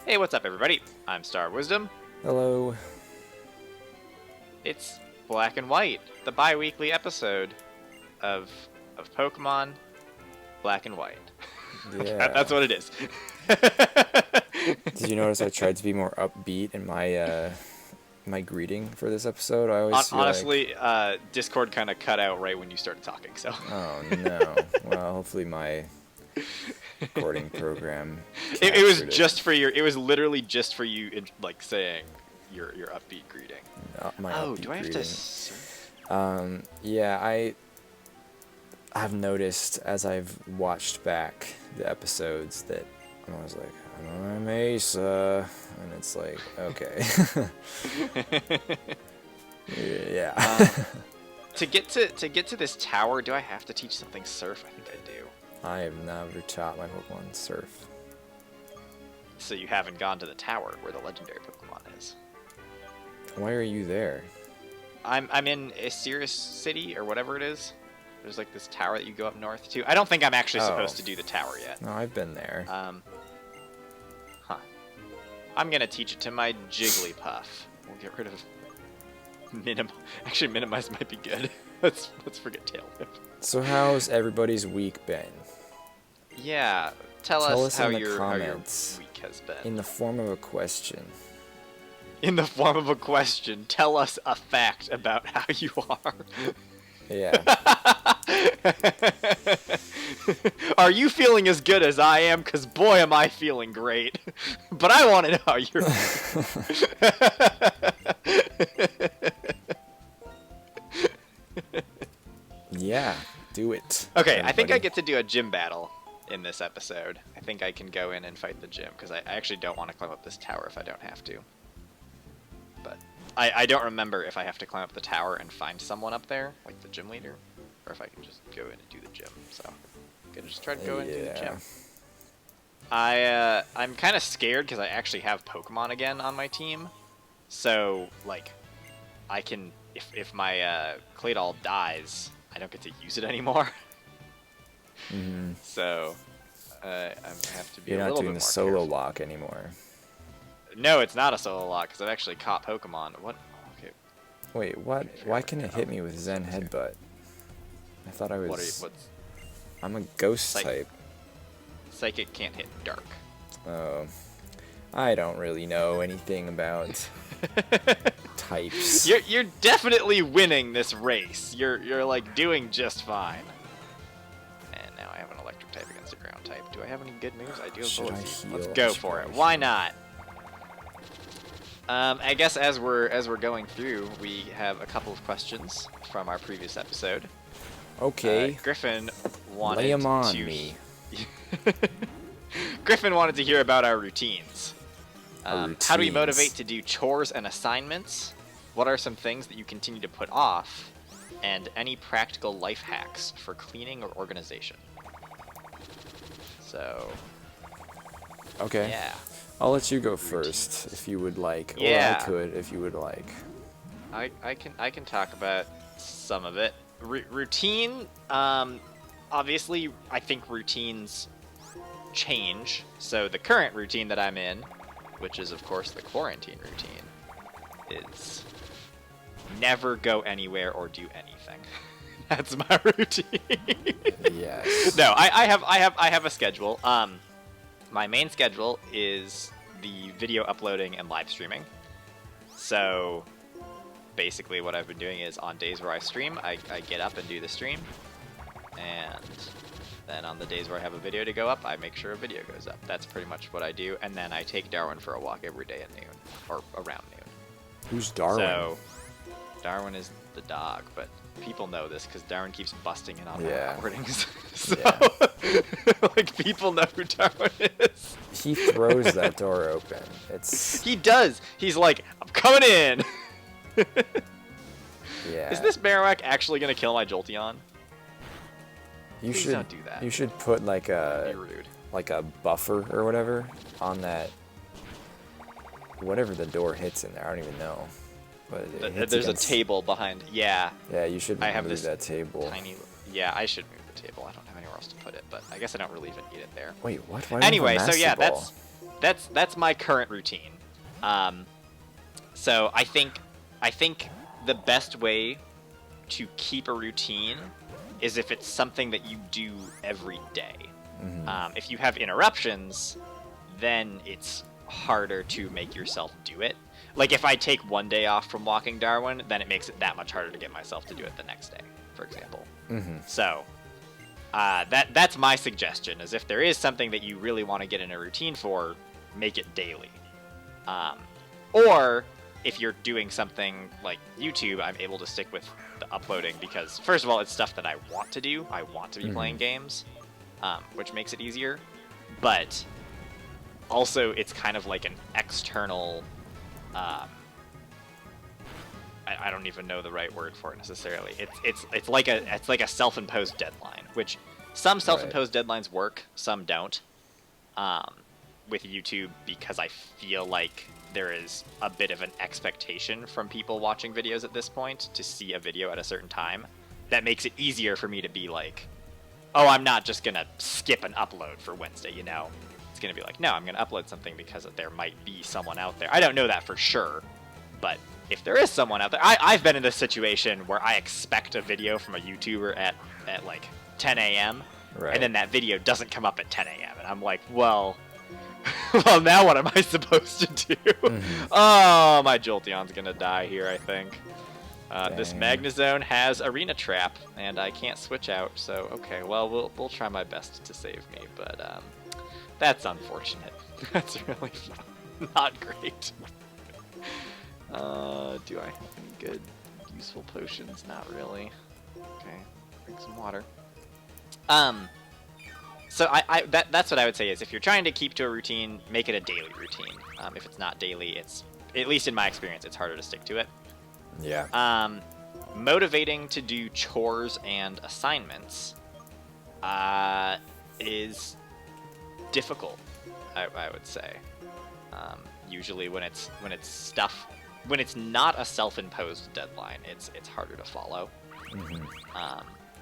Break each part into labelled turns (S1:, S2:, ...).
S1: Hey, what's up, everybody? I'm StarofWisdom.
S2: Hello.
S1: It's Black and White, the bi-weekly episode of Pokemon Black and White.
S2: Yeah.
S1: That's what it is.
S2: Did you notice I tried to be more upbeat in my my greeting for this episode? I always feel
S1: honestly, Discord kind of cut out right when you started talking, so.
S2: Oh no. Well, hopefully my recording program.
S1: It was just for your. It was literally just for you, like saying your upbeat greeting.
S2: My
S1: oh,
S2: upbeat
S1: do I have
S2: greeting.
S1: to?
S2: Yeah, I've noticed as I've watched back the episodes that I was like, I'm Asa, and it's like, okay. Yeah.
S1: To get to this tower, do I have to teach something Surf? I think I do.
S2: I have never taught my Pokemon Surf.
S1: So you haven't gone to the tower where the legendary Pokemon is.
S2: Why are you there?
S1: I'm in Sirius City or whatever it is. There's like this tower that you go up north to. I don't think I'm actually supposed to do the tower yet.
S2: No, I've been there.
S1: I'm gonna teach it to my Jigglypuff. We'll get rid of Actually, Minimize might be good. let's forget Tail Whip.
S2: So how's everybody's week been?
S1: Yeah, tell us how your week has been.
S2: In the form of a question.
S1: In the form of a question, tell us a fact about how you are.
S2: Yeah.
S1: Are you feeling as good as I am? Because boy, am I feeling great. But I want to know how you're.
S2: Yeah, do it.
S1: Okay,
S2: everybody.
S1: I think I get to do a gym battle in this episode. I think I can go in and fight the gym because I actually don't want to climb up this tower if I don't have to. But I don't remember if I have to climb up the tower and find someone up there, like the gym leader, or if I can just go in and do the gym. So I'm gonna just try to go in and do the gym. I'm kind of scared because I actually have Pokemon again on my team, so like I can if my Claydol dies, I don't get to use it anymore.
S2: Mm-hmm.
S1: So I have to be
S2: You're
S1: a
S2: not
S1: little
S2: doing
S1: bit
S2: the
S1: more
S2: solo
S1: careful.
S2: lock anymore.
S1: No, it's not a solo lock because I've actually caught Pokemon. What? Okay.
S2: Wait, what? Why can it hit me with Zen Headbutt? I thought I was.
S1: What's
S2: I'm a ghost type.
S1: Psychic can't hit dark.
S2: Oh, I don't really know anything about types.
S1: You're definitely winning this race. You're like doing just fine. And now I have an electric type against a ground type. Do I have any good moves? I do have Bullet Seed. Let's go for it. Why not? I guess as we're going through, we have a couple of questions from our previous episode.
S2: Okay.
S1: Griffin wanted
S2: Lay 'em on
S1: to
S2: me.
S1: Griffin wanted to hear about our routines. How do we
S2: routines.
S1: motivate to do chores and assignments? What are some things that you continue to put off? And any practical life hacks for cleaning or organization? So,
S2: Okay.
S1: yeah.
S2: I'll let you go first if you would like.
S1: Yeah.
S2: Or I could if you would like.
S1: I can talk about some of it. Routine, obviously, I think routines change. So the current routine that I'm in, which is of course the quarantine routine, is never go anywhere or do anything. That's my routine.
S2: Yes.
S1: No, I have a schedule. My main schedule is the video uploading and live streaming. So basically what I've been doing is on days where I stream, I get up and do the stream. And then on the days where I have a video to go up, I make sure a video goes up. That's pretty much what I do. And then I take Darwin for a walk every day at noon, or around noon.
S2: Who's Darwin?
S1: So Darwin is the dog, but people know this because Darwin keeps busting in on my recordings. So, like, people know who Darwin is.
S2: He throws that door open. It's.
S1: He does. He's like, I'm coming in.
S2: Yeah.
S1: Is this Marowak actually gonna kill my Jolteon?
S2: You
S1: Please
S2: should
S1: don't do that.
S2: You should put like
S1: Be
S2: a
S1: rude.
S2: buffer or whatever on that. Whatever the door hits in there, I don't even know. But it hits
S1: There's
S2: against...
S1: a table behind. Yeah.
S2: Yeah, you should
S1: I have
S2: move
S1: this
S2: that table.
S1: Tiny. Yeah, I should move the table. I don't have anywhere else to put it, but I guess I don't really even need it there.
S2: Wait, what? Why do you
S1: Anyway,
S2: have a
S1: so yeah,
S2: master ball?
S1: that's my current routine. So I think the best way to keep a routine is if it's something that you do every day. If you have interruptions, then it's harder to make yourself do it. Like if I take one day off from walking Darwin, then it makes it that much harder to get myself to do it the next day, for example. So that's my suggestion, is if there is something that you really want to get in a routine for, make it daily. Or if you're doing something like YouTube, I'm able to stick with the uploading because, first of all, it's stuff that I want to do. I want to be playing games, which makes it easier. But also, it's kind of like an external... I don't even know the right word for it necessarily. It's like a self-imposed deadline, which some self-imposed deadlines work, some don't. With YouTube, because I feel like there is a bit of an expectation from people watching videos at this point to see a video at a certain time. That makes it easier for me to be like, oh, I'm not just gonna skip an upload for Wednesday, you know? It's gonna be like, no, I'm gonna upload something because there might be someone out there. I don't know that for sure, but if there is someone out there, I've been in this situation where I expect a video from a YouTuber at like 10 a.m.
S2: Right.
S1: And then that video doesn't come up at 10 a.m. And I'm like, well, well, now what am I supposed to do? Oh, my Jolteon's gonna die here, I think. This Magnezone has Arena Trap, and I can't switch out, so okay, well, we'll try my best to save me, but that's unfortunate. That's really not great. Do I have any good, useful potions? Not really. Okay, drink some water. So that's what I would say is if you're trying to keep to a routine, make it a daily routine. If it's not daily, it's, at least in my experience, it's harder to stick to it.
S2: Yeah.
S1: Motivating to do chores and assignments is difficult, I would say. Usually when it's stuff, when it's not a self-imposed deadline, it's harder to follow.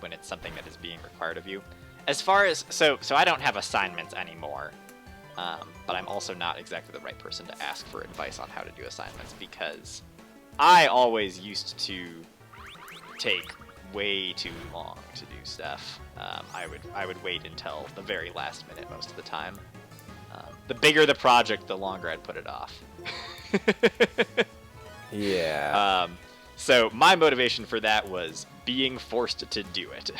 S1: When it's something that is being required of you. As far as, so I don't have assignments anymore, but I'm also not exactly the right person to ask for advice on how to do assignments, because I always used to take way too long to do stuff. I would wait until the very last minute most of the time. The bigger the project, the longer I'd put it off.
S2: Yeah.
S1: So my motivation for that was being forced to do it.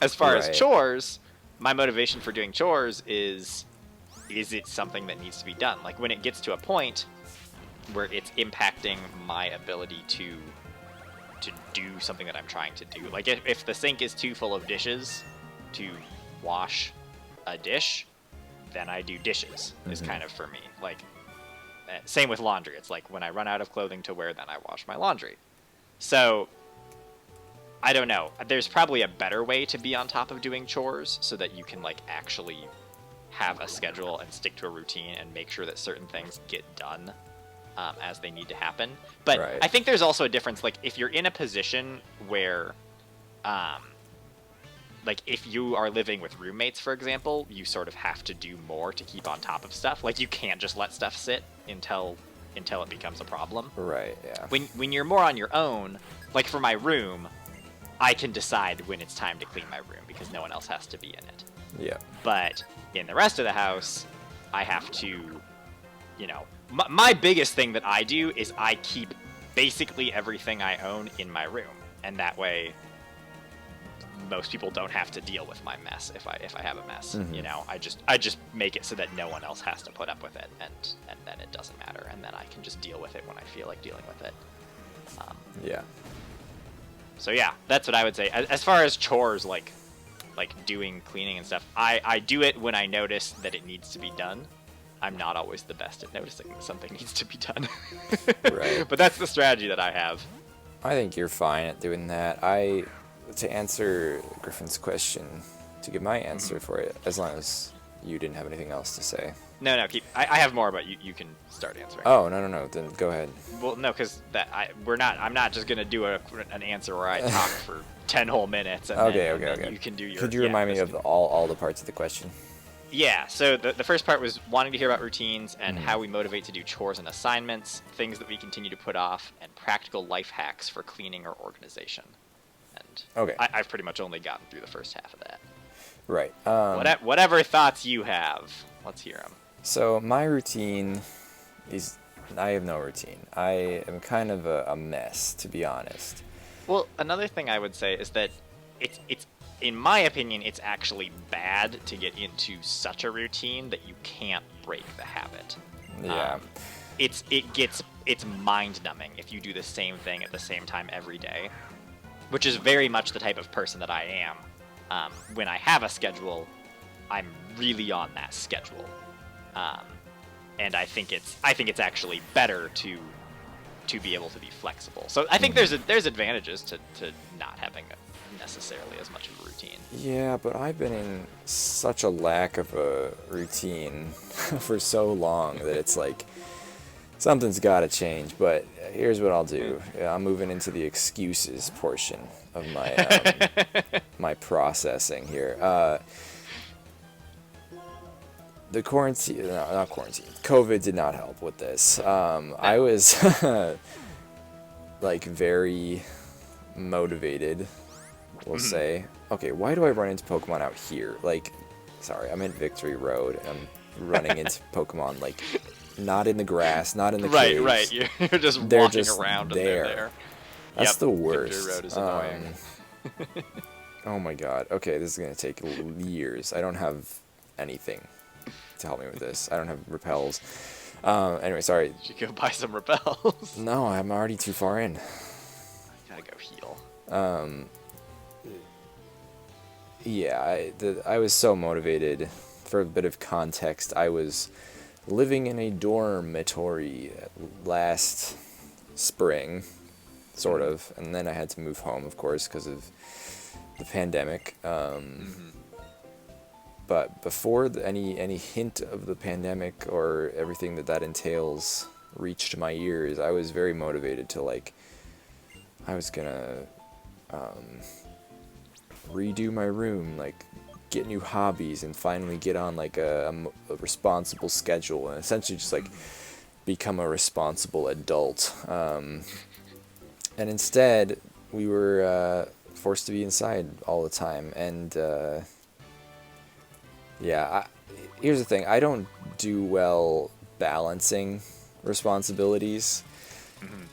S1: As far as chores, my motivation for doing chores is it something that needs to be done? Like when it gets to a point where it's impacting my ability to do something that I'm trying to do. Like if the sink is too full of dishes to wash a dish, then I do dishes, is kind of for me. Like, same with laundry. It's like when I run out of clothing to wear, then I wash my laundry. So, I don't know. There's probably a better way to be on top of doing chores so that you can, like, actually have a schedule and stick to a routine and make sure that certain things get done as they need to happen. But I think there's also a difference. Like, if you're in a position where, like, if you are living with roommates, for example, you sort of have to do more to keep on top of stuff. Like, you can't just let stuff sit until it becomes a problem.
S2: Right, yeah.
S1: When you're more on your own, like for my room, I can decide when it's time to clean my room because no one else has to be in it.
S2: Yeah.
S1: But in the rest of the house, I have to, you know, my biggest thing that I do is I keep basically everything I own in my room, and that way most people don't have to deal with my mess if I have a mess. You know, I just make it so that no one else has to put up with it, and then it doesn't matter, and then I can just deal with it when I feel like dealing with it.
S2: Yeah.
S1: So yeah, that's what I would say. As far as chores, like doing cleaning and stuff, I do it when I notice that it needs to be done. I'm not always the best at noticing that something needs to be done.
S2: Right.
S1: But that's the strategy that I have.
S2: I think you're fine at doing that. To answer Griffin's question, to give my answer for it, as long as you didn't have anything else to say.
S1: No, keep. I have more, but you can start answering.
S2: Oh, no. Then go ahead.
S1: Well, no, because I'm not just gonna do an answer where I talk for 10 whole minutes. And
S2: Okay,
S1: then,
S2: okay.
S1: You can do your.
S2: Could you remind me of all the parts of the question?
S1: Yeah, so the first part was wanting to hear about routines and how we motivate to do chores and assignments, things that we continue to put off, and practical life hacks for cleaning or organization. And
S2: okay.
S1: I've pretty much only gotten through the first half of that.
S2: Right.
S1: Whatever thoughts you have, let's hear them.
S2: So my routine is, I have no routine. I am kind of a mess, to be honest.
S1: Well, another thing I would say is that it's in my opinion, it's actually bad to get into such a routine that you can't break the habit.
S2: Yeah.
S1: It's mind numbing if you do the same thing at the same time every day, which is very much the type of person that I am. When I have a schedule, I'm really on that schedule, and I think it's actually better to be able to be flexible. So I think there's advantages to not having necessarily as much of a routine.
S2: Yeah, but I've been in such a lack of a routine for so long that it's like something's got to change. But here's what I'll do. I'm moving into the excuses portion of my my processing here. The quarantine, no, not quarantine. COVID did not help with this. I was like very motivated, we'll say. Okay, why do I run into Pokemon out here? Like, sorry, I'm in Victory Road, and I'm running into Pokemon, like, not in the grass, not in the caves.
S1: Right, you're just walking around and they're there.
S2: That's the worst.
S1: Victory Road is annoying.
S2: Oh my god. Okay, this is going to take years. I don't have anything to help me with this. I don't have repels. Anyway, sorry.
S1: You should go buy some repels.
S2: No, I'm already too far in.
S1: Gotta go heal.
S2: Yeah, I was so motivated. For a bit of context, I was living in a dormitory last spring, sort of, and then I had to move home, of course, because of the pandemic. But before any hint of the pandemic or everything that entails reached my ears, I was very motivated to, like, I was gonna redo my room, like, get new hobbies, and finally get on, like, a responsible schedule, and essentially just, like, become a responsible adult. And instead, we were forced to be inside all the time, and yeah, here's the thing. I don't do well balancing responsibilities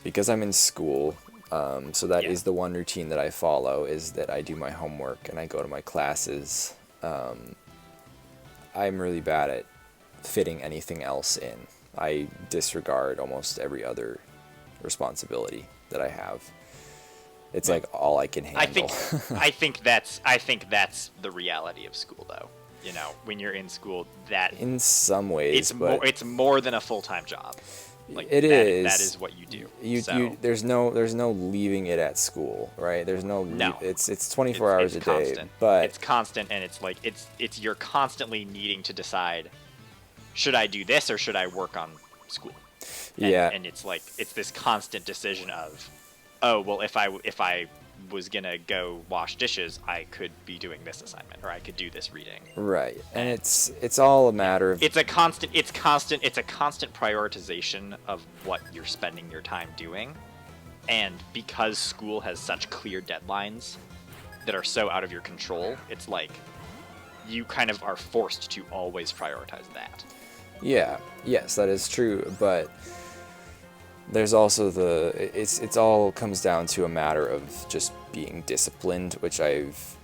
S2: because I'm in school. So that is the one routine that I follow, is that I do my homework and I go to my classes. I'm really bad at fitting anything else in. I disregard almost every other responsibility that I have. It's like all I can handle.
S1: I think that's the reality of school, though. You know, when you're in school, that
S2: in some ways,
S1: it's more than a full-time job. Like,
S2: it is.
S1: That is what you do.
S2: There's no leaving it at school, right? There's no. It's 24 hours a day,
S1: constant.
S2: but
S1: it's constant, and it's like it's you're constantly needing to decide, should I do this or should I work on school? And it's like it's this constant decision of, oh well, if I was gonna go wash dishes, I could be doing this assignment, or I could do this reading.
S2: Right, and it's all a matter of
S1: it's a constant prioritization of what you're spending your time doing, and because school has such clear deadlines that are so out of your control, it's like you kind of are forced to always prioritize that.
S2: Yeah, yes, that is true, but there's also it's all comes down to a matter of just being disciplined, which I've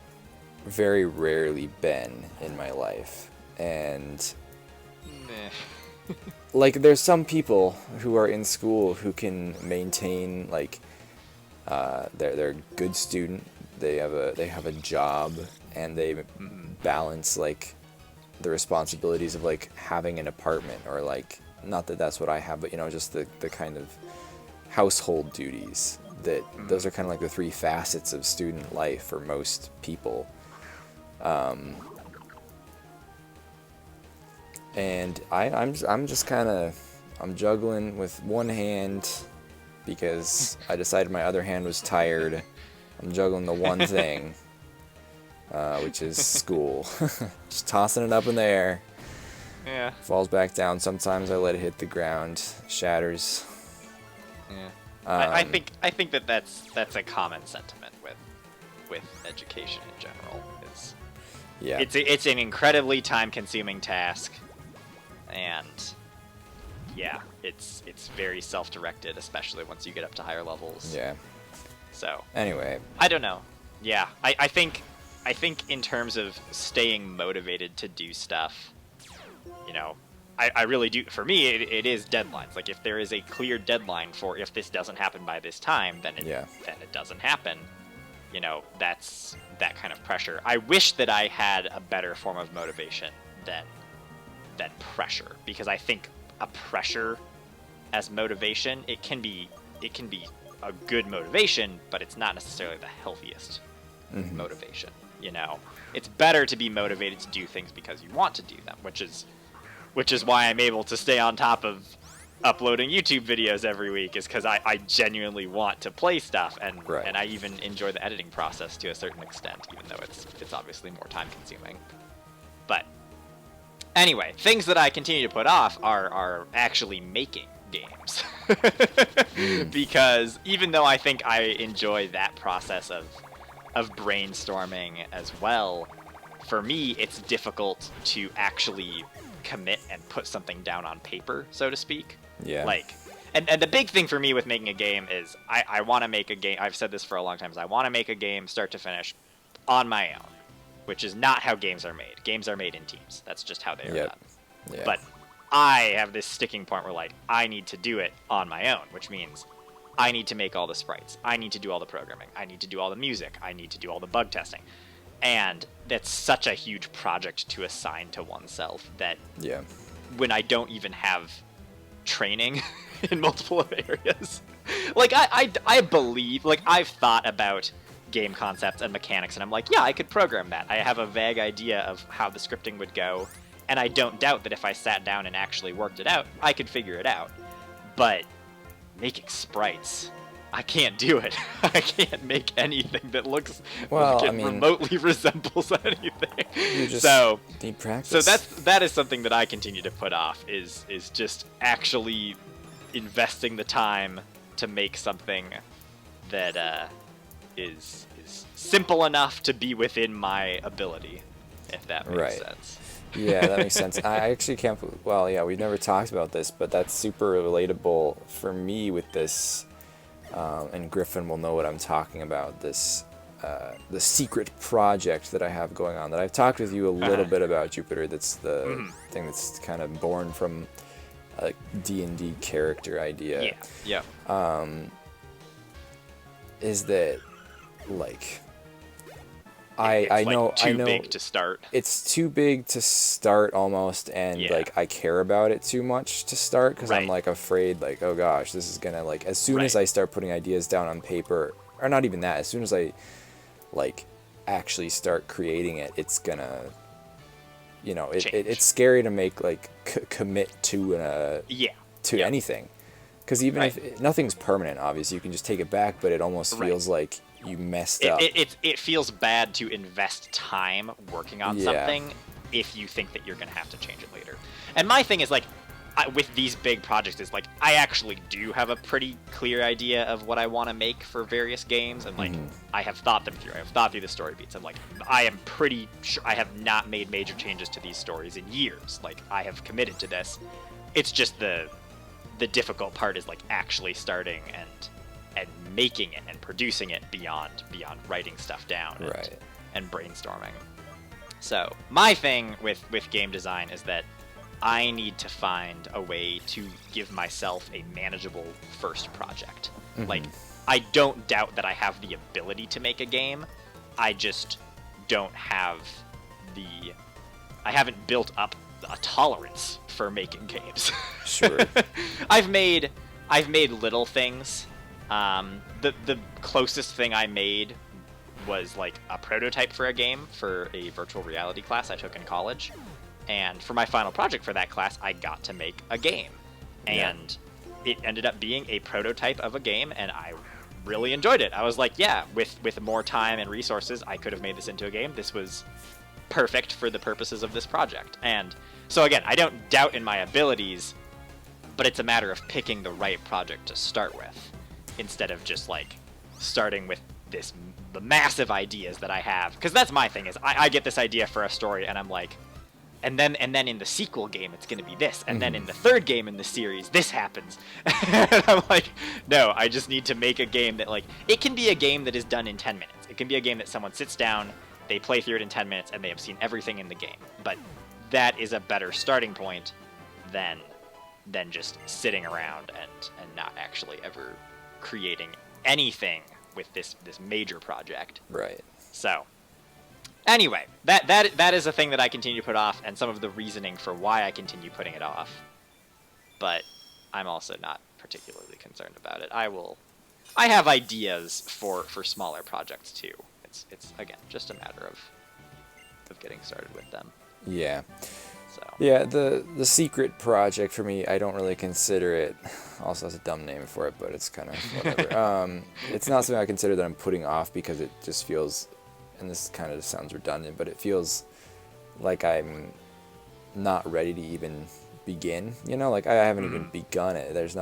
S2: very rarely been in my life. And like, there's some people who are in school who can maintain, like, they're a good student, they have a job, and they balance, like, the responsibilities of, like, having an apartment, or, like, not that that's what I have, but, you know, just the kind of household duties that those are kind of like the three facets of student life for most people. And I'm just kind of, I'm juggling with one hand because I decided my other hand was tired I'm juggling the one thing, which is school. Just tossing it up in the air.
S1: Yeah.
S2: Falls back down. Sometimes I let it hit the ground, shatters.
S1: Yeah. I think that's a common sentiment with education in general.
S2: Yeah.
S1: It's an incredibly time-consuming task, and yeah, it's very self-directed, especially once you get up to higher levels.
S2: Yeah.
S1: So
S2: anyway,
S1: I don't know. Yeah, I think in terms of staying motivated to do stuff, you know, I really do. For me, it is deadlines. Like, if there is a clear deadline for if this doesn't happen by this time, then it doesn't happen. You know, that's that kind of pressure. I wish that I had a better form of motivation than pressure, because I think a pressure as motivation, it can be a good motivation, but it's not necessarily the healthiest motivation. You know, it's better to be motivated to do things because you want to do them, which is why I'm able to stay on top of uploading YouTube videos every week, is because I genuinely want to play stuff, and I even enjoy the editing process to a certain extent, even though it's obviously more time consuming. But anyway, things that I continue to put off are actually making games. Because even though I think I enjoy that process of brainstorming as well, for me it's difficult to actually commit and put something down on paper, so to speak.
S2: Yeah.
S1: Like, and the big thing for me with making a game is I want to make a game. I've said this for a long time. Is I want to make a game start to finish on my own, which is not how games are made. Games are made in teams. That's just how they are done.
S2: Yeah.
S1: But I have this sticking point where, like, I need to do it on my own, which means I need to make all the sprites. I need to do all the programming. I need to do all the music. I need to do all the bug testing. And that's such a huge project to assign to oneself that when I don't even have training in multiple areas, like I believe, like, I've thought about game concepts and mechanics, and I'm like, yeah, I could program that. I have a vague idea of how the scripting would go, and I don't doubt that if I sat down and actually worked it out, I could figure it out. But making sprites, I can't do it. I can't make anything that looks remotely resembles anything.
S2: You just need practice.
S1: So that is something that I continue to put off, is just actually investing the time to make something that is simple enough to be within my ability, if that makes sense.
S2: Yeah, that makes sense. I actually can't. Well, yeah, we've never talked about this, but that's super relatable for me with this. And Griffin will know what I'm talking about. This the secret project that I have going on that I've talked with you a little bit about, Jupiter. That's the thing that's kind of born from a D&D character idea.
S1: Yeah.
S2: Is that, like,
S1: I know
S2: too
S1: big to start.
S2: It's too big to start almost, and like I care about it too much to start, because I'm like afraid, like, oh gosh, this is gonna, like, as soon as I start putting ideas down on paper, or not even that, as soon as I like actually start creating it, it's gonna, you know, it's scary to make, like, commit to anything, because even if nothing's permanent, obviously you can just take it back, but it almost feels like you messed up.
S1: It feels bad to invest time working on something if you think that you're going to have to change it later. And my thing is, like, with these big projects, is like, I actually do have a pretty clear idea of what I want to make for various games, and like I have thought them through. I have thought through the story beats. I'm like, I am pretty sure I have not made major changes to these stories in years. Like, I have committed to this. It's just the difficult part is, like, actually starting and making it and producing it beyond writing stuff down and brainstorming. So my thing with game design is that I need to find a way to give myself a manageable first project. Like, I don't doubt that I have the ability to make a game. I just don't have I haven't built up a tolerance for making games.
S2: Sure.
S1: I've made little things. The closest thing I made was, like, a prototype for a game for a virtual reality class I took in college. And for my final project for that class, I got to make a game. And it ended up being a prototype of a game, and I really enjoyed it. I was like, yeah, with more time and resources, I could have made this into a game. This was perfect for the purposes of this project. And so again, I don't doubt in my abilities, but it's a matter of picking the right project to start with, instead of just like starting with the massive ideas that I have. Because that's my thing, is I get this idea for a story, and I'm like, and then in the sequel game it's gonna be this, and then in the third game in the series this happens. And I'm like, no, I just need to make a game that, like, it can be a game that is done in 10 minutes. It can be a game that someone sits down, they play through it in 10 minutes, and they have seen everything in the game. But that is a better starting point than just sitting around and not actually ever creating anything with this major project.
S2: Right.
S1: So anyway, that is a thing that I continue to put off, and some of the reasoning for why I continue putting it off. But I'm also not particularly concerned about it. I have ideas for smaller projects too. It's again just a matter of getting started with them.
S2: Yeah.
S1: So
S2: Yeah, the secret project for me, I don't really consider it. Also, has a dumb name for it, but it's kind of whatever. It's not something I consider that I'm putting off, because it just feels, and this kind of sounds redundant, but it feels like I'm not ready to even begin. You know, like I haven't even begun it. There's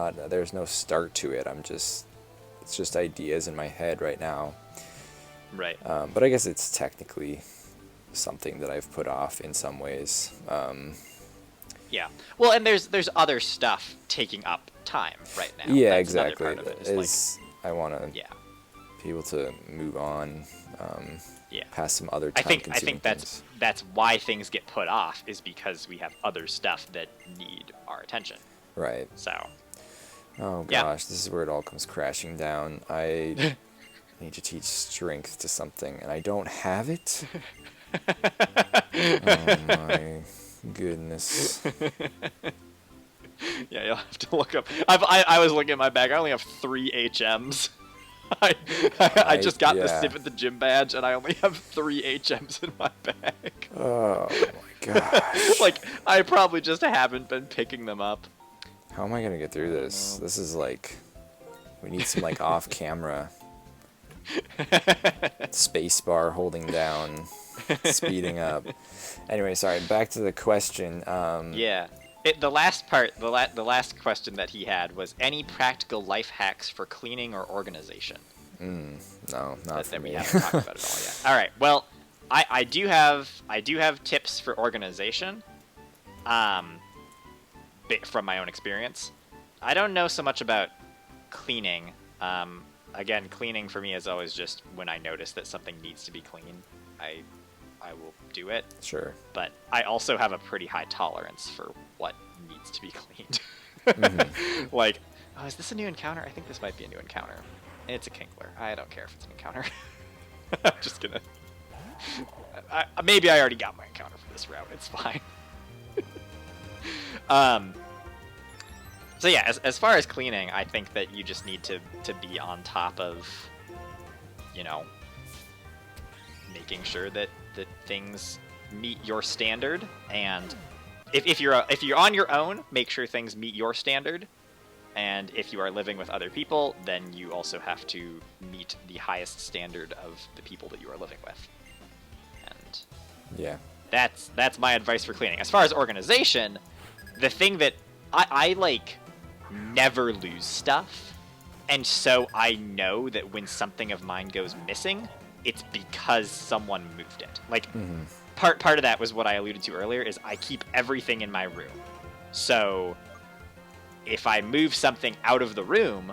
S2: no start to it. It's just ideas in my head right now.
S1: right.
S2: But I guess it's technically something that I've put off in some ways.
S1: Yeah. Well, and there's other stuff taking up time right now.
S2: Yeah,
S1: That's another
S2: exactly.
S1: part of it, is
S2: I want to
S1: yeah.
S2: be able to move on,
S1: Yeah.
S2: past some other
S1: I
S2: time-consuming
S1: think
S2: things.
S1: that's why things get put off, is because we have other stuff that need our attention.
S2: Right.
S1: So
S2: Oh
S1: Yeah.
S2: gosh, this is where it all comes crashing down. I need to teach strength to something, and I don't have it. Oh my goodness.
S1: yeah, you'll have to look up. I was looking at my bag. I only have 3 HMs. I just got the
S2: yeah.
S1: sip at the gym badge, and I only have 3 HMs in my bag.
S2: Oh my gosh.
S1: Like, I probably just haven't been picking them up.
S2: How am I gonna get through this? This is like, we need some like off-camera space bar holding down, speeding up. Anyway, sorry, back to the question.
S1: Yeah. The last part, the last question that he had was, any practical life hacks for cleaning or organization?
S2: No, not for
S1: That we
S2: me.
S1: haven't talked about it all yet. All right. Well, I do have tips for organization, from my own experience. I don't know so much about cleaning. Again, cleaning for me is always just when I notice that something needs to be cleaned, I will do it.
S2: Sure.
S1: But I also have a pretty high tolerance for what needs to be cleaned. Like, oh, is this a new encounter? I think this might be a new encounter. It's a Kinkler. I don't care if it's an encounter. I'm just gonna... maybe I already got my encounter for this route. It's fine. So yeah, as far as cleaning, I think that you just need to be on top of, you know, making sure that things meet your standard, and if you're on your own, make sure things meet your standard, and if you are living with other people, then you also have to meet the highest standard of the people that you are living with. And
S2: Yeah.
S1: that's my advice for cleaning. As far as organization, the thing that I like never lose stuff, and so I know that when something of mine goes missing, it's because someone moved it. Like, part of that was what I alluded to earlier, is I keep everything in my room. So if I move something out of the room,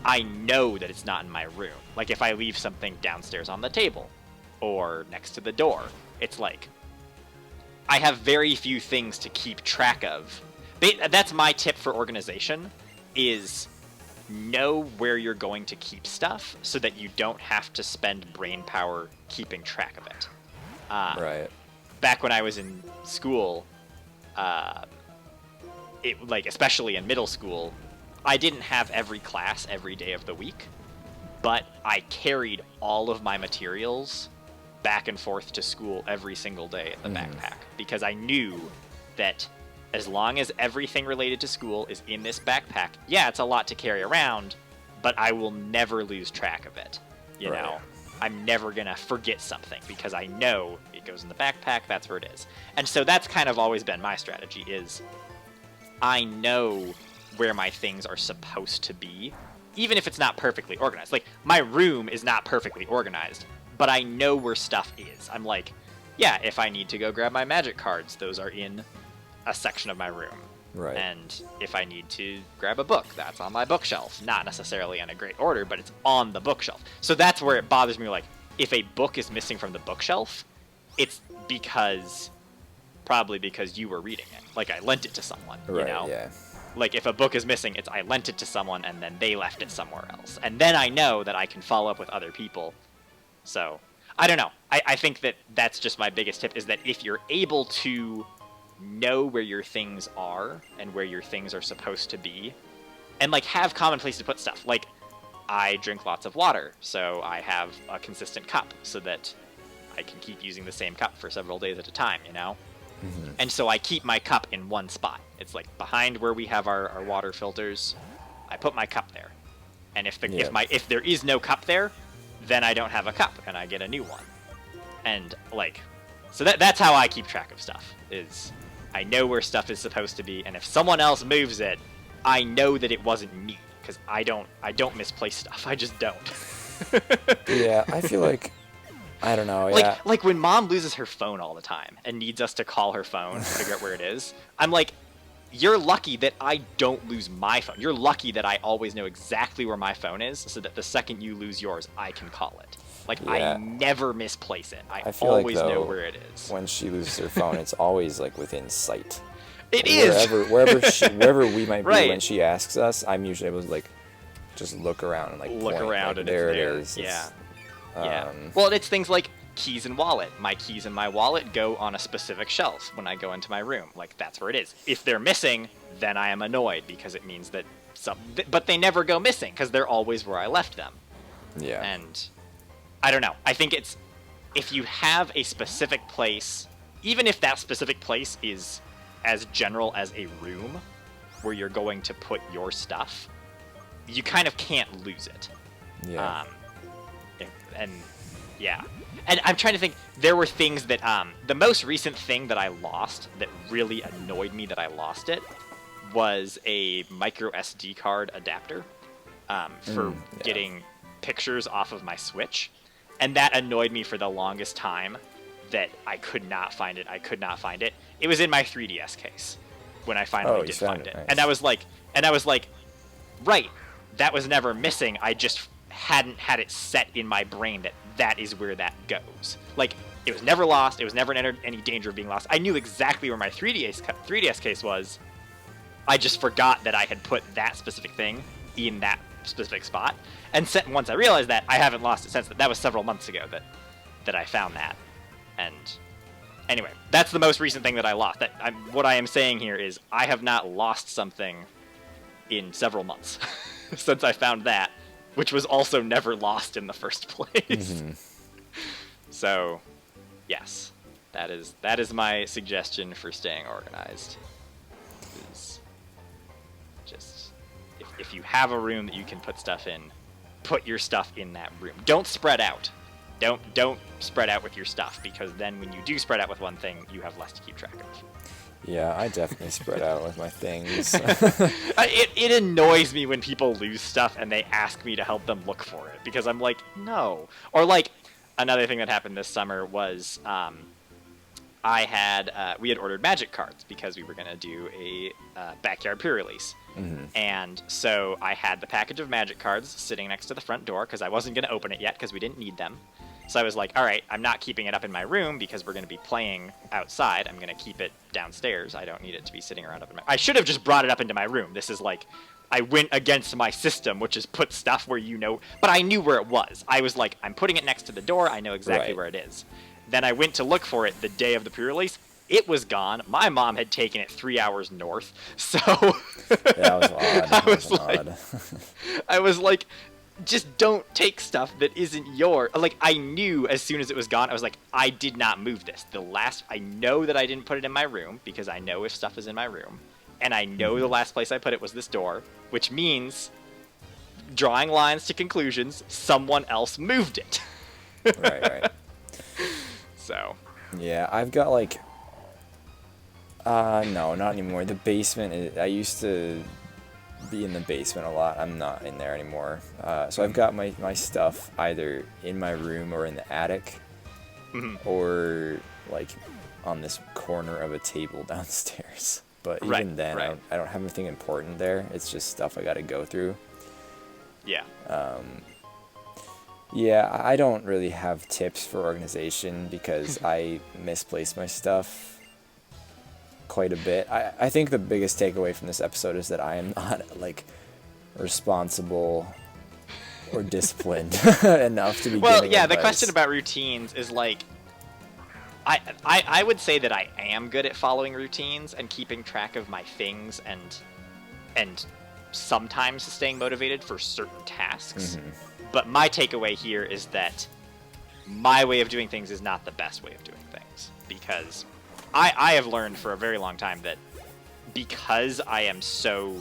S1: I know that it's not in my room. Like, if I leave something downstairs on the table or next to the door, it's like I have very few things to keep track of. That's my tip for organization, is know where you're going to keep stuff so that you don't have to spend brain power keeping track of it.
S2: Right.
S1: Back when I was in school, especially in middle school, I didn't have every class every day of the week, but I carried all of my materials back and forth to school every single day in the backpack, because I knew that as long as everything related to school is in this backpack, yeah, it's a lot to carry around, but I will never lose track of it. You
S2: Right.
S1: know, I'm never gonna forget something because I know it goes in the backpack. That's where it is. And so that's kind of always been my strategy is I know where my things are supposed to be, even if it's not perfectly organized. Like, my room is not perfectly organized, but I know where stuff is. I'm like, yeah, if I need to go grab my magic cards, those are in a section of my room.
S2: Right.
S1: And if I need to grab a book, that's on my bookshelf. Not necessarily in a great order, but it's on the bookshelf. So that's where it bothers me. Like, if a book is missing from the bookshelf, it's probably because you were reading it. Like, I lent it to someone,
S2: Right,
S1: you know?
S2: yeah.
S1: Like, if a book is missing, it's I lent it to someone and then they left it somewhere else. And then I know that I can follow up with other people. So, I don't know. I think that that's just my biggest tip, is that if you're able to know where your things are and where your things are supposed to be, and, like, have common places to put stuff. Like, I drink lots of water, so I have a consistent cup so that I can keep using the same cup for several days at a time, you know?
S2: Mm-hmm.
S1: And so I keep my cup in one spot. It's like behind where we have our water filters. I put my cup there. And if there is no cup there, then I don't have a cup and I get a new one. And like, so that's how I keep track of stuff. Is I know where stuff is supposed to be, and if someone else moves it, I know that it wasn't me, because I don't misplace stuff. I just don't.
S2: Yeah, I feel like, I don't know, yeah.
S1: Like when Mom loses her phone all the time and needs us to call her phone to figure out where it is, I'm like, you're lucky that I don't lose my phone. You're lucky that I always know exactly where my phone is, so that the second you lose yours, I can call it. Like,
S2: Yeah.
S1: I never misplace it. I
S2: feel like,
S1: always
S2: though,
S1: know where it is.
S2: when she loses her phone, it's always, like, within sight.
S1: It is!
S2: Wherever we might be
S1: Right.
S2: when she asks us, I'm usually able to, like, just look around and, like,
S1: Look
S2: point,
S1: around
S2: like,
S1: and
S2: there
S1: it's there.
S2: it is.
S1: Yeah.
S2: It's,
S1: Yeah. Well, it's things like keys and wallet. My keys and my wallet go on a specific shelf when I go into my room. Like, that's where it is. If they're missing, then I am annoyed, because it means that but they never go missing because they're always where I left them.
S2: Yeah.
S1: And I don't know. I think it's, if you have a specific place, even if that specific place is as general as a room where you're going to put your stuff, you kind of can't lose it.
S2: Yeah.
S1: And yeah. And I'm trying to think, there were things that, the most recent thing that I lost that really annoyed me that I lost it was a micro SD card adapter for getting pictures off of my Switch. And that annoyed me for the longest time, that I could not find it. It was in my 3DS case when I finally did find it.
S2: Nice.
S1: And I was like, right, that was never missing. I just hadn't had it set in my brain that is where that goes. Like, it was never lost. It was never in any danger of being lost. I knew exactly where my 3DS case was. I just forgot that I had put that specific thing in that specific spot. And once I realized that, I haven't lost it since. That was several months ago that I found that. And anyway, that's the most recent thing that I lost. What I am saying here is I have not lost something in several months since I found that, which was also never lost in the first place.
S2: Mm-hmm.
S1: So, yes, that is my suggestion for staying organized. Is just, if you have a room that you can put stuff in, put your stuff in that room. Don't spread out. Don't spread out with your stuff, because then when you do spread out with one thing, you have less to keep track of.
S2: Yeah, I definitely spread out with my things.
S1: It annoys me when people lose stuff and they ask me to help them look for it, because I'm like, no. Or like, another thing that happened this summer was we had ordered magic cards because we were going to do a backyard pre-release.
S2: Mm-hmm.
S1: And so I had the package of magic cards sitting next to the front door because I wasn't going to open it yet because we didn't need them. So I was like, all right, I'm not keeping it up in my room because we're going to be playing outside. I'm going to keep it downstairs. I don't need it to be sitting around up in my... I should have just brought it up into my room. This is like, I went against my system, which is put stuff where you know... But I knew where it was. I was like, I'm putting it next to the door. I know exactly where it is. Then I went to look for it the day of the pre-release. It was gone. My mom had taken it 3 hours north. So...
S2: That was odd.
S1: I was like, just don't take stuff that isn't yours. Like, I knew as soon as it was gone, I was like, I did not move this. I know that I didn't put it in my room, because I know if stuff is in my room. And I know the last place I put it was this door, which means drawing lines to conclusions, someone else moved it.
S2: Right.
S1: So.
S2: Yeah, I've got like. No, not anymore. The basement. I used to be in the basement a lot. I'm not in there anymore. So I've got my stuff either in my room or in the attic, or like on this corner of a table downstairs. But even then, I don't have anything important there. It's just stuff I got to go through.
S1: Yeah.
S2: Yeah, I don't really have tips for organization because I misplace my stuff quite a bit. I think the biggest takeaway from this episode is that I am not like responsible or disciplined enough to be giving
S1: the
S2: advice.
S1: question about routines is like, I would say that I am good at following routines and keeping track of my things and sometimes staying motivated for certain tasks. But my takeaway here is that my way of doing things is not the best way of doing things, because I have learned for a very long time that because I am so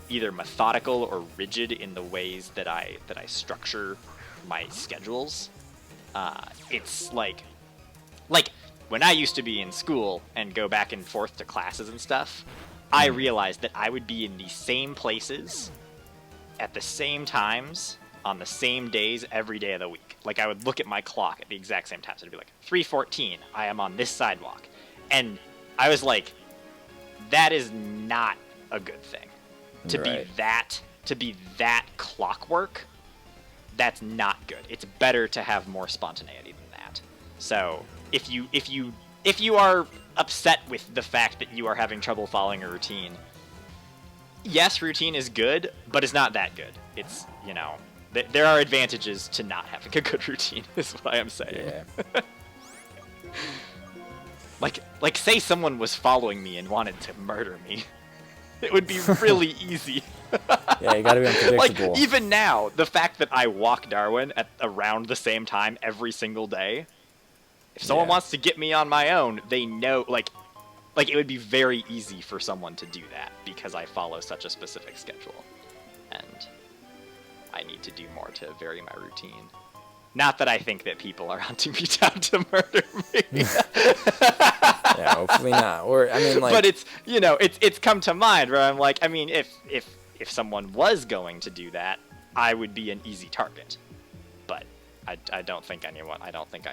S1: either methodical or rigid in the ways that I structure my schedules, it's like when I used to be in school and go back and forth to classes and stuff, I realized that I would be in the same places at the same times on the same days every day of the week. Like, I would look at my clock at the exact same time. So it'd be like 3:14, I am on this sidewalk. And I was like, that is not a good thing. To be that clockwork, that's not good. It's better to have more spontaneity than that. So if you are upset with the fact that you are having trouble following a routine, yes, routine is good, but it's not that good. It's, there are advantages to not having a good routine, is what I am saying.
S2: Yeah.
S1: Like, say someone was following me and wanted to murder me. It would be really easy.
S2: Yeah, you gotta be unpredictable.
S1: Like, even now, the fact that I walk Darwin at around the same time every single day, if someone wants to get me on my own, they know, like it would be very easy for someone to do that because I follow such a specific schedule. And I need to do more to vary my routine. Not that I think that people are hunting me down to murder me.
S2: Yeah, hopefully not. Or, I mean, like...
S1: But it's, it's come to mind where I'm like, I mean, if someone was going to do that, I would be an easy target. But I don't think I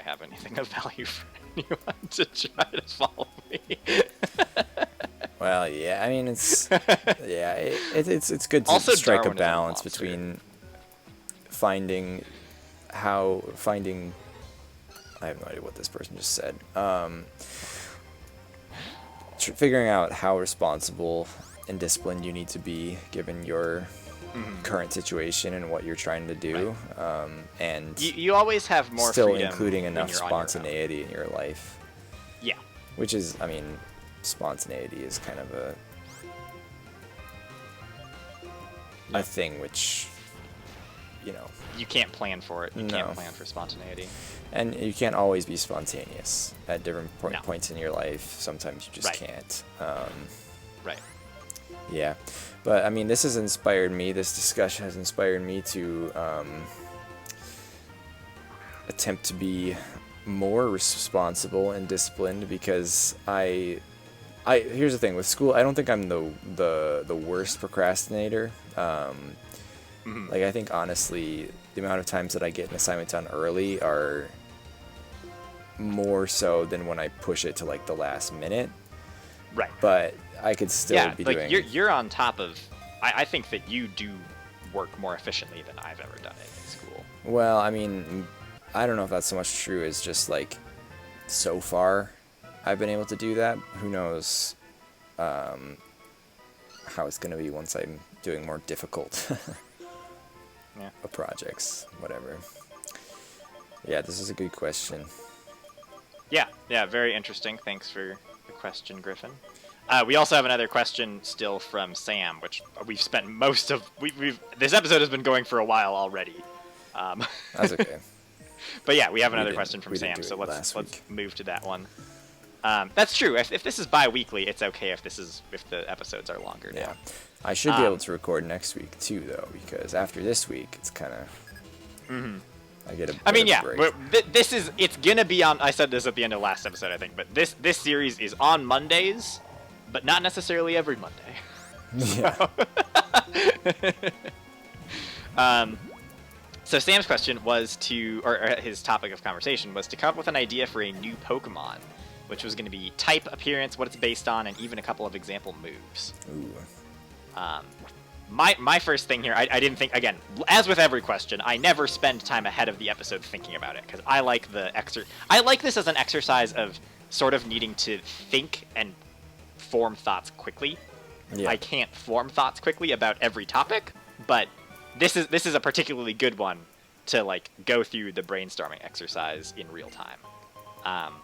S1: have anything of value for anyone to try to follow me.
S2: Well, yeah, I mean, it's good to
S1: Also,
S2: strike a
S1: Darwin is a
S2: balance
S1: monster.
S2: between finding I have no idea what this person just said. Figuring out how responsible and disciplined you need to be given your current situation and what you're trying to do, and
S1: you always have more
S2: still
S1: freedom
S2: including
S1: when
S2: enough
S1: you're on your own.
S2: spontaneity in your life.
S1: Yeah.
S2: Which is, I mean, spontaneity is kind of a thing which,
S1: You can't plan for it. You
S2: No.
S1: can't plan for spontaneity.
S2: and you can't always be spontaneous at different
S1: No.
S2: points in your life. Sometimes you just
S1: Right.
S2: can't.
S1: Right.
S2: Yeah, but I mean, this has inspired me. This discussion has inspired me to attempt to be more responsible and disciplined, because here's the thing with school. I don't think I'm the worst procrastinator. Like, I think honestly, the amount of times that I get an assignment done early are more so than when I push it to like the last minute.
S1: Right.
S2: But I could still be doing.
S1: You're on top of. I think that you do work more efficiently than I've ever done it in school.
S2: Well, I mean, I don't know if that's so much true as just like so far I've been able to do that. Who knows how it's going to be once I'm doing more difficult projects, whatever. Yeah, this is a good question.
S1: Yeah, very interesting. Thanks for the question, Griffin. We also have another question still from Sam, which we've spent most of... This episode has been going for a while already.
S2: That's okay.
S1: But yeah, we have another question from Sam, so let's move to that one. That's true. If this is bi-weekly, it's okay if the episodes are longer now.
S2: I should be able to record next week too, though, because after this week, it's kind of. I get a.
S1: I mean, yeah,
S2: break.
S1: this is, it's gonna be on. I said this at the end of last episode, I think, but this series is on Mondays, but not necessarily every Monday.
S2: Yeah.
S1: So Sam's question was or his topic of conversation was to come up with an idea for a new Pokemon, which was going to be type, appearance, what it's based on, and even a couple of example moves.
S2: Ooh.
S1: My first thing here, I didn't think, again, as with every question, I never spend time ahead of the episode thinking about it, because I like I like this as an exercise of sort of needing to think and form thoughts quickly.
S2: Yeah.
S1: I can't form thoughts quickly about every topic, but this is a particularly good one to like go through the brainstorming exercise in real time.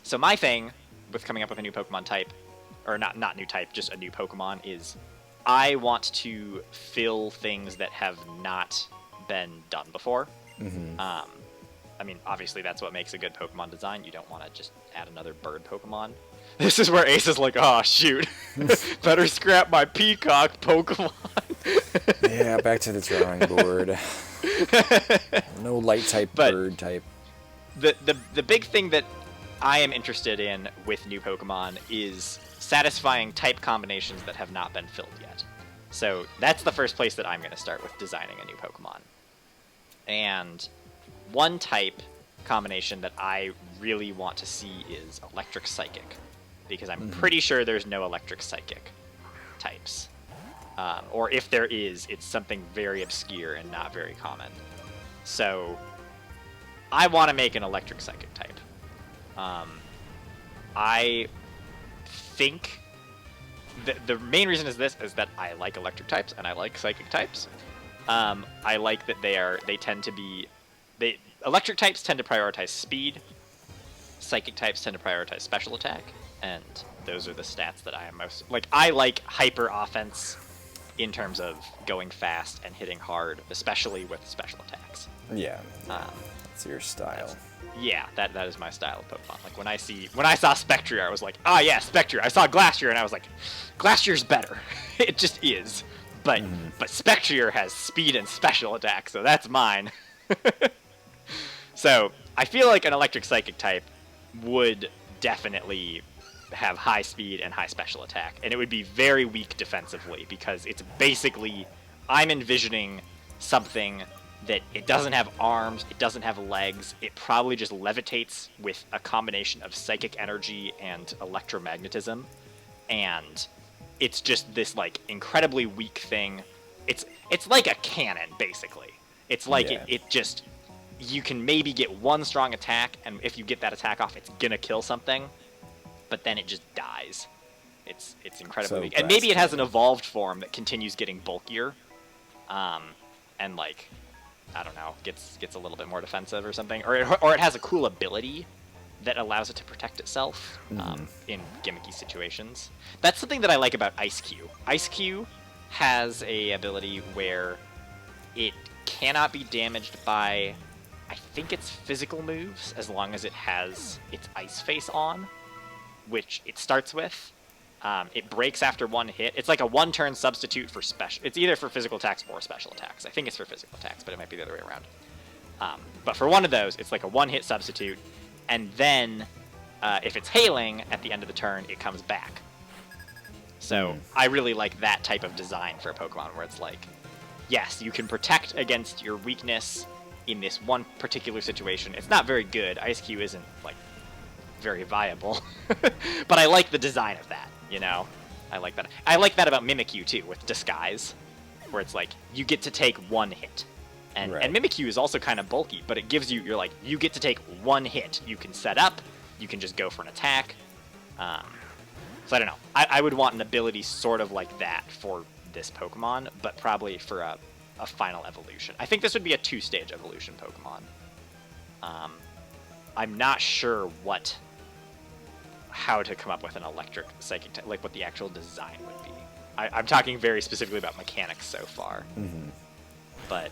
S1: So my thing with coming up with a new Pokemon type, or not new type, just a new Pokemon, is I want to fill things that have not been done before. I mean, obviously that's what makes a good Pokemon design. You don't want to just add another bird Pokemon. This is where Ace is like, oh shoot, better scrap my peacock Pokemon.
S2: Yeah, back to the drawing board. No light type, bird type.
S1: The big thing that I am interested in with new Pokemon is satisfying type combinations that have not been filled yet. So that's the first place that I'm going to start with designing a new Pokemon. And one type combination that I really want to see is Electric Psychic, because I'm pretty sure there's no Electric Psychic types. Or if there is, it's something very obscure and not very common. So I want to make an Electric Psychic type. I think the main reason is that I like electric types and I like psychic types. I like that electric types tend to prioritize speed. Psychic types tend to prioritize special attack, and those are the stats that I am most like. I like hyper offense in terms of going fast and hitting hard, especially with special attacks.
S2: Yeah, that's your style.
S1: Yeah, that is my style of Pokemon. Like when I saw Spectrier, I was like, ah, yeah, Spectrier. I saw Glastrier, and I was like, Glastier's better. It just is. But Spectrier has speed and special attack, so that's mine. So I feel like an Electric Psychic type would definitely have high speed and high special attack, and it would be very weak defensively because it's basically, I'm envisioning something that it doesn't have arms, it doesn't have legs, it probably just levitates with a combination of psychic energy and electromagnetism, and it's just this like incredibly weak thing. It's like a cannon, basically. It's like it just, you can maybe get one strong attack, and if you get that attack off, it's gonna kill something, but then it just dies. It's incredibly weak. And maybe it has an evolved form that continues getting bulkier, and like, I don't know, gets a little bit more defensive or something, or it has a cool ability that allows it to protect itself in gimmicky situations. That's something that I like about Ice-Q. Ice-Q has a ability where it cannot be damaged by, I think it's physical moves, as long as it has its Ice Face on, which it starts with. It breaks after one hit. It's like a one-turn substitute for special. It's either for physical attacks or special attacks. I think it's for physical attacks, but it might be the other way around. But for one of those, it's like a one-hit substitute, and then if it's hailing at the end of the turn, it comes back. So I really like that type of design for a Pokemon, where it's like, yes, you can protect against your weakness in this one particular situation. It's not very good. Ice-Q isn't like very viable, but I like the design of that. You know, I like that. I like that about Mimikyu too, with Disguise, where it's like you get to take one hit, and Mimikyu is also kind of bulky, but it gives you, you get to take one hit. You can set up, you can just go for an attack. So I don't know. I would want an ability sort of like that for this Pokemon, but probably for a final evolution. I think this would be a 2-stage evolution Pokemon. I'm not sure how to come up with an electric psychic type, like what the actual design would be. I'm talking very specifically about mechanics so far. But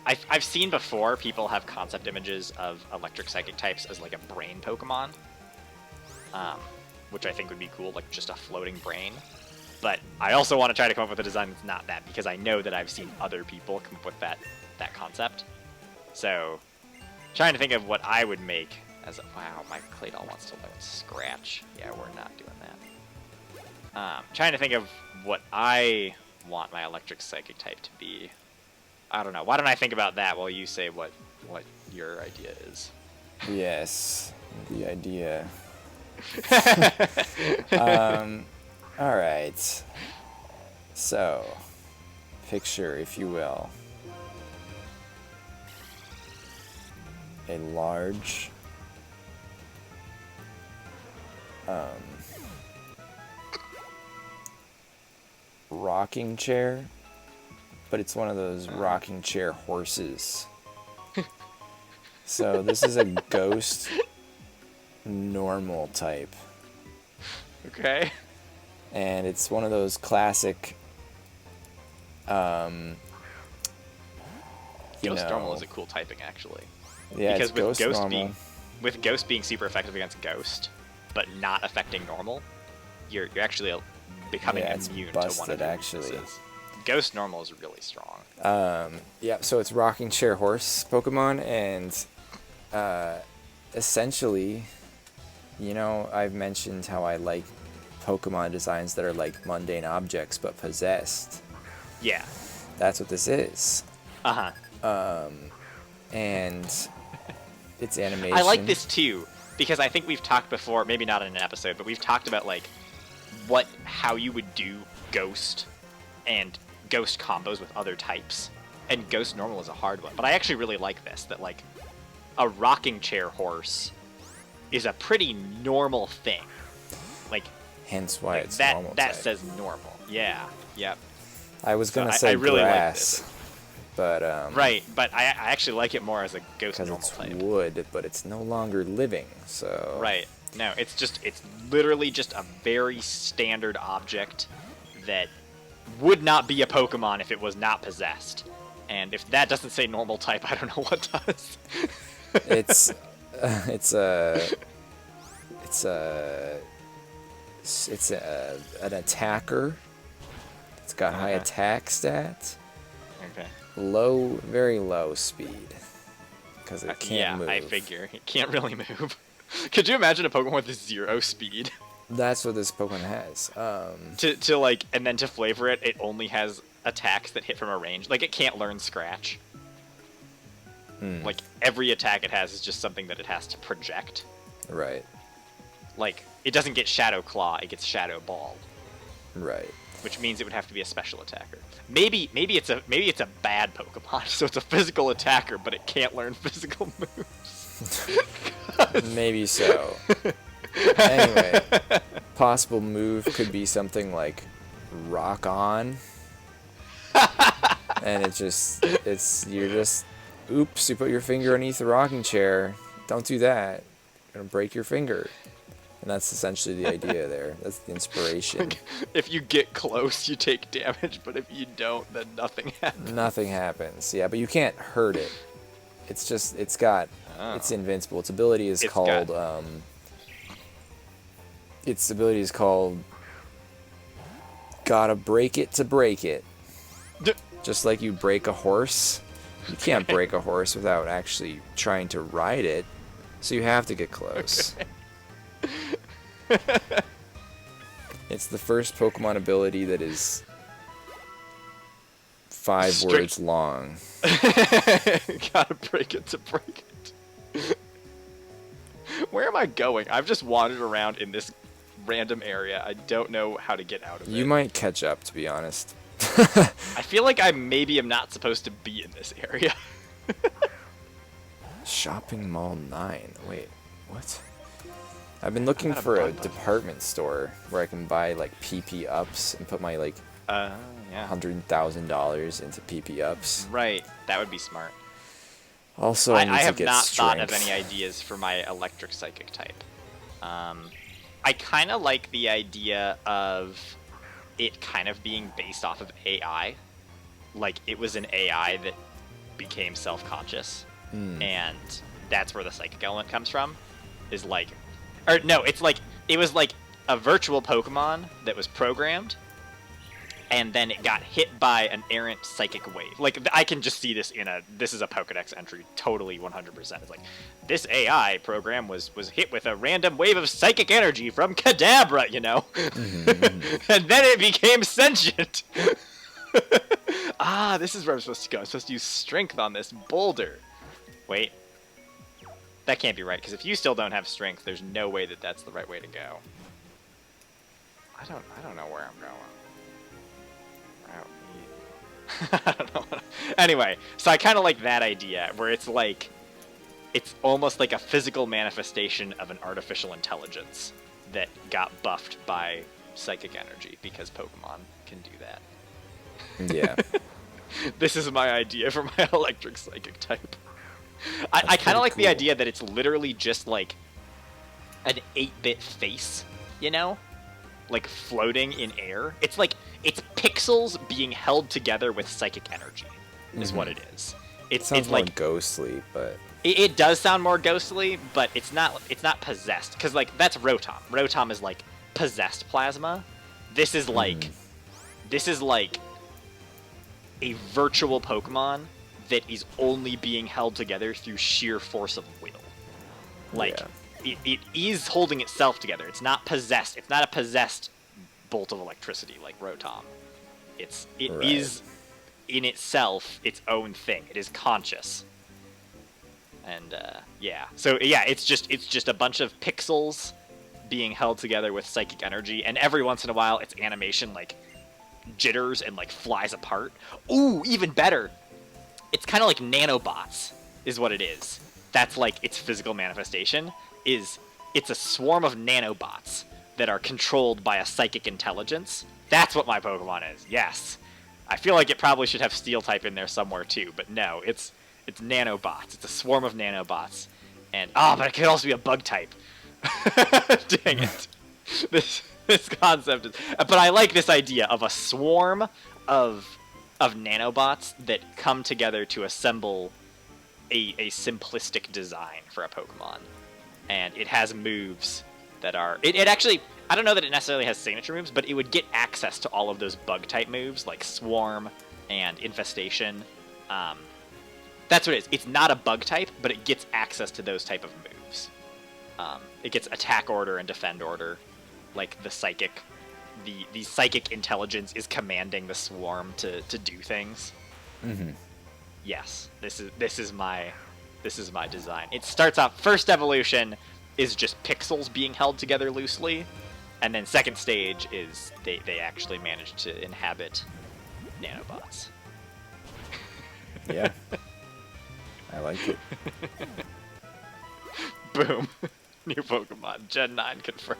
S1: I've seen before people have concept images of electric psychic types as like a brain Pokemon, which I think would be cool, like just a floating brain. But I also want to try to come up with a design that's not that, because I know that I've seen other people come up with that concept. So, trying to think of what I would make as a... Wow, my Claydol wants to learn Scratch. Yeah, we're not doing that. Trying to think of what I want my electric psychic type to be. I don't know. Why don't I think about that while you say what your idea is?
S2: Yes, the idea. All right. So, picture, if you will, a large rocking chair, but it's one of those rocking chair horses. So this is a ghost normal type.
S1: Okay.
S2: And it's one of those classic
S1: Ghost normal is a cool typing, actually.
S2: Yeah,
S1: because
S2: it's ghost normal.
S1: With Ghost being super effective against Ghost, but not affecting normal, you're actually becoming immune to one of the weaknesses. Ghost normal is really strong.
S2: Yeah, so it's rocking chair horse Pokemon, and essentially, I've mentioned how I like Pokemon designs that are like mundane objects but possessed.
S1: Yeah.
S2: That's what this is.
S1: Uh-huh.
S2: And it's animation.
S1: I like this too, because I think we've talked before, maybe not in an episode, but we've talked about like how you would do Ghost and Ghost combos with other types. And Ghost normal is a hard one. But I actually really like this, that like a rocking chair horse is a pretty normal thing. Like,
S2: hence why it's
S1: that
S2: normal
S1: that
S2: type.
S1: says normal. Yeah. Yep.
S2: I was gonna
S1: So
S2: say
S1: I really
S2: grass,
S1: like this.
S2: but
S1: right, but I actually like it more as a Ghost normal
S2: it's
S1: type.
S2: wood, but it's no longer living. So
S1: Right. No, it's literally just a very standard object that would not be a Pokemon if it was not possessed. And if that doesn't say normal type, I don't know what does.
S2: it's an attacker. It's got high attack stats.
S1: Okay.
S2: Very low speed, because it can't move.
S1: I figure it can't really move. Could you imagine a Pokemon with 0 speed?
S2: That's what this Pokemon has.
S1: To like, and then to flavor it, it only has attacks that hit from a range. Like, it can't learn Scratch. Like, every attack it has is just something that it has to project.
S2: Right.
S1: Like, it doesn't get Shadow Claw, it gets Shadow Ball.
S2: Right.
S1: Which means it would have to be a special attacker. Maybe it's a bad Pokemon, so it's a physical attacker, but it can't learn physical moves.
S2: Maybe so. Anyway, possible move could be something like Rock On. And oops, you put your finger underneath the rocking chair. Don't do that. You're gonna break your finger. And that's essentially the idea there. That's the inspiration.
S1: If you get close, you take damage, but if you don't, then nothing happens.
S2: Nothing happens. Yeah, but you can't hurt it. It's invincible. Its ability is called Gotta Break It to Break It. Just like you break a horse. You can't break a horse without actually trying to ride it. So you have to get close. It's the first Pokemon ability that is 5 words long.
S1: Gotta break it to break it. Where am I going? I've just wandered around in this random area. I don't know how to get out of it.
S2: You might catch up, to be honest.
S1: I feel like I maybe am not supposed to be in this area.
S2: Shopping Mall 9. Wait, what? I've been looking for a department store where I can buy like PP ups and put my like $100,000 into PP ups.
S1: Right, that would be smart.
S2: Also,
S1: I
S2: need to
S1: have
S2: get
S1: not
S2: strength.
S1: thought of any ideas for my electric psychic type. I kind of like the idea of it kind of being based off of AI. Like, it was an AI that became self-conscious, and that's where the psychic element comes from. Is like, or no, it's like it was like a virtual Pokemon that was programmed, and then it got hit by an errant psychic wave. Like, I can just see this this is a Pokedex entry, totally 100%. It's like, this AI program was hit with a random wave of psychic energy from Kadabra, you know? And then it became sentient. Ah, this is where I'm supposed to go. I'm supposed to use strength on this boulder. Wait. That can't be right, because if you still don't have strength, there's no way that that's the right way to go. I don't know where I'm going. I don't know. Anyway, so I kind of like that idea, where it's like, it's almost like a physical manifestation of an artificial intelligence that got buffed by psychic energy, because Pokemon can do that.
S2: Yeah.
S1: This is my idea for my electric psychic type. I kind of like the idea that it's literally just like an 8-bit face, you know? Like floating in air. It's like, it's pixels being held together with psychic energy, is what it is.
S2: It sounds more like ghostly, but
S1: it does sound more ghostly, but it's not possessed, because like that's Rotom. Rotom is like possessed plasma. This is like a virtual Pokemon that is only being held together through sheer force of will. Like, it is holding itself together. It's not possessed. It's not a possessed bolt of electricity like Rotom. It is in itself its own thing. It is conscious. And yeah. So yeah, it's just a bunch of pixels being held together with psychic energy, and every once in a while its animation like jitters and like flies apart. Ooh, even better. It's kind of like nanobots is what it is. That's like its physical manifestation. It's a swarm of nanobots that are controlled by a psychic intelligence. That's what my Pokemon is. Yes. I feel like it probably should have steel type in there somewhere too, but no, it's nanobots. It's a swarm of nanobots. And but it could also be a bug type. Dang it. This concept is, but I like this idea of a swarm of nanobots that come together to assemble a simplistic design for a Pokemon. And it has moves that are... It actually... I don't know that it necessarily has signature moves, but it would get access to all of those bug-type moves, like Swarm and Infestation. That's what it is. It's not a bug-type, but it gets access to those type of moves. It gets Attack Order and Defend Order. Like, the Psychic... The Psychic Intelligence is commanding the Swarm to do things. Mm-hmm. Yes, this is my design. It starts off, first evolution is just pixels being held together loosely, and then second stage is they actually manage to inhabit nanobots.
S2: Yeah. I like it.
S1: Boom. New Pokemon. Gen 9 confirmed.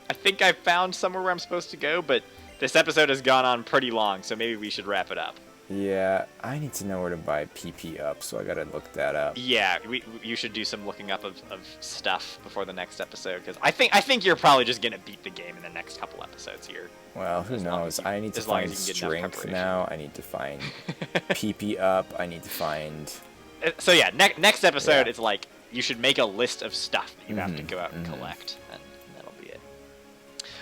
S1: I think I found somewhere where I'm supposed to go, but this episode has gone on pretty long, so maybe we should wrap it up.
S2: Yeah, I need to know where to buy PP up, so I gotta look that up.
S1: Yeah, you should do some looking up of stuff before the next episode, because I think you're probably just gonna beat the game in the next couple episodes here.
S2: Well, who knows? I need to find strength now. I need to find PP up. I need to find...
S1: So yeah, next episode, it's like, you should make a list of stuff that you have to go out and collect, and that'll be it.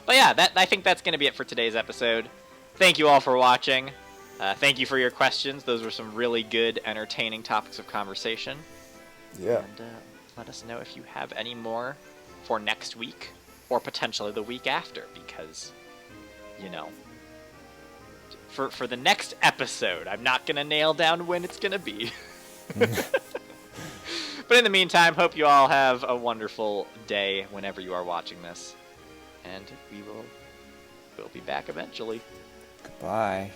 S1: But yeah, I think that's gonna be it for today's episode. Thank you all for watching. Thank you for your questions. Those were some really good, entertaining topics of conversation.
S2: Yeah.
S1: And let us know if you have any more for next week, or potentially the week after, because, you know, for the next episode, I'm not going to nail down when it's going to be. But in the meantime, hope you all have a wonderful day whenever you are watching this. And we'll be back eventually.
S2: Goodbye.